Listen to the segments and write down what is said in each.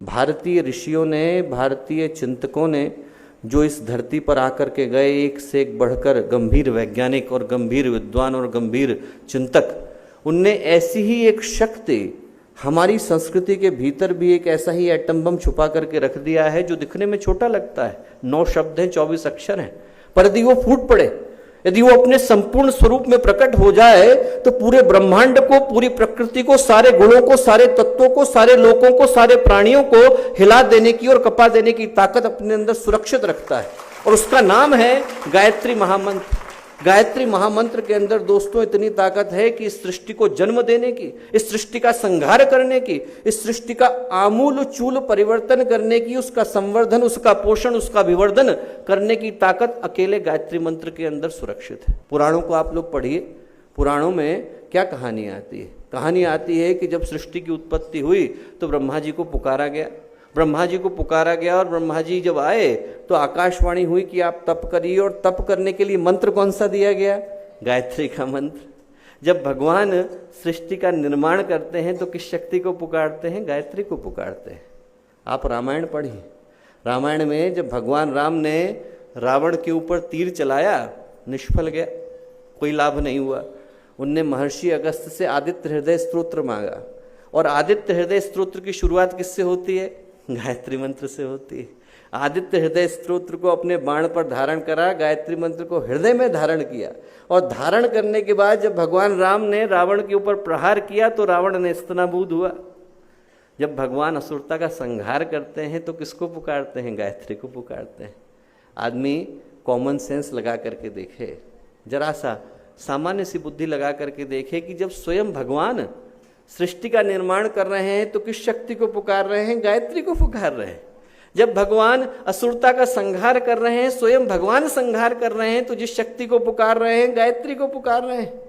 भारतीय ऋषियों ने, भारतीय चिंतकों ने जो इस धरती पर आकर के गए, एक से एक बढ़कर गंभीर वैज्ञानिक और गंभीर विद्वान और गंभीर चिंतक, उनने ऐसी ही एक शक्ति हमारी संस्कृति के भीतर भी एक ऐसा ही एटम बम छुपा करके रख दिया है जो दिखने में छोटा लगता है। 9 शब्द हैं, 24 अक्षर हैं, पर यदि वो फूट पड़े, यदि वो अपने संपूर्ण स्वरूप में प्रकट हो जाए तो पूरे ब्रह्मांड को, पूरी प्रकृति को, सारे गुणों को, सारे तत्वों को, सारे लोकों को, सारे प्राणियों को हिला देने की और कपा देने की ताकत अपने अंदर सुरक्षित रखता है। और उसका नाम है गायत्री महामंत्र। गायत्री महामंत्र के अंदर दोस्तों इतनी ताकत है कि इस सृष्टि को जन्म देने की, इस सृष्टि का संहार करने की, इस सृष्टि का आमूल चूल परिवर्तन करने की, उसका संवर्धन, उसका पोषण, उसका विवर्धन करने की ताकत अकेले गायत्री मंत्र के अंदर सुरक्षित है। पुराणों को आप लोग पढ़िए, पुराणों में क्या कहानी आती है? कहानी आती है कि जब सृष्टि की उत्पत्ति हुई तो ब्रह्मा जी को पुकारा गया, ब्रह्मा जी को पुकारा गया, और ब्रह्मा जी जब आए तो आकाशवाणी हुई कि आप तप करिए, और तप करने के लिए मंत्र कौन सा दिया गया? गायत्री का मंत्र। जब भगवान सृष्टि का निर्माण करते हैं तो किस शक्ति को पुकारते हैं? गायत्री को पुकारते हैं। आप रामायण पढ़िए, रामायण में जब भगवान राम ने रावण के ऊपर तीर चलाया, निष्फल गया, कोई लाभ नहीं हुआ। उनने महर्षि अगस्त्य से आदित्य हृदय स्तोत्र मांगा, और आदित्य हृदय स्तोत्र की शुरुआत किससे होती है? गायत्री मंत्र से होती है। आदित्य हृदय स्तोत्र को अपने बाण पर धारण करा, गायत्री मंत्र को हृदय में धारण किया, और धारण करने के बाद जब भगवान राम ने रावण के ऊपर प्रहार किया तो रावण नेस्तनाबूद हुआ। जब भगवान असुरता का संहार करते हैं तो किसको पुकारते हैं? गायत्री को पुकारते हैं। आदमी कॉमन सेंस लगा करके देखे, जरा सा सामान्य सी बुद्धि लगा करके देखे कि जब स्वयं भगवान सृष्टि का निर्माण कर रहे हैं तो किस शक्ति को पुकार रहे हैं? गायत्री को पुकार रहे हैं। जब भगवान असुरता का संहार कर रहे हैं, स्वयं भगवान संहार कर रहे हैं, तो जिस शक्ति को पुकार रहे हैं? गायत्री को पुकार रहे हैं।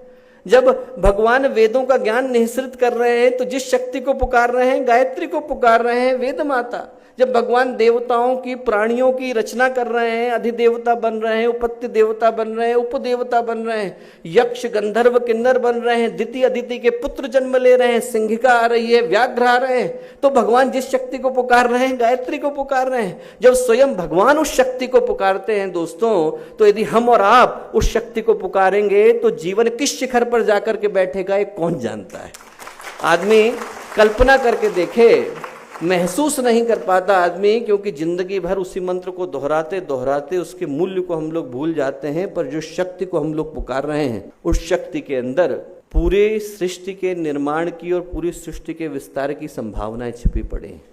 जब भगवान वेदों का ज्ञान निःसृत कर रहे हैं तो जिस शक्ति को पुकार रहे हैं? गायत्री को पुकार रहे हैं, वेद माता। जब भगवान देवताओं की, प्राणियों की रचना कर रहे हैं, अधिदेवता बन रहे हैं, उपत्य देवता बन रहे हैं, उपदेवता बन रहे हैं, यक्ष गंधर्व किन्नर बन रहे हैं, दिति अदिति के पुत्र जन्म ले रहे हैं, सिंहिका आ रही है, व्याघ्र आ रहे हैं, तो भगवान जिस शक्ति को पुकार रहे हैं? गायत्री को पुकार रहे हैं। जब स्वयं भगवान उस शक्ति को पुकारते हैं दोस्तों, तो यदि हम और आप उस शक्ति को पुकारेंगे तो जीवन किस शिखर पर जाकर के बैठेगा, ये कौन जानता है? आदमी कल्पना करके देखे, महसूस नहीं कर पाता आदमी, क्योंकि जिंदगी भर उसी मंत्र को दोहराते दोहराते उसके मूल्य को हम लोग भूल जाते हैं। पर जो शक्ति को हम लोग पुकार रहे हैं, उस शक्ति के अंदर पूरे सृष्टि के निर्माण की और पूरी सृष्टि के विस्तार की संभावनाएं छिपी पड़ी हैं।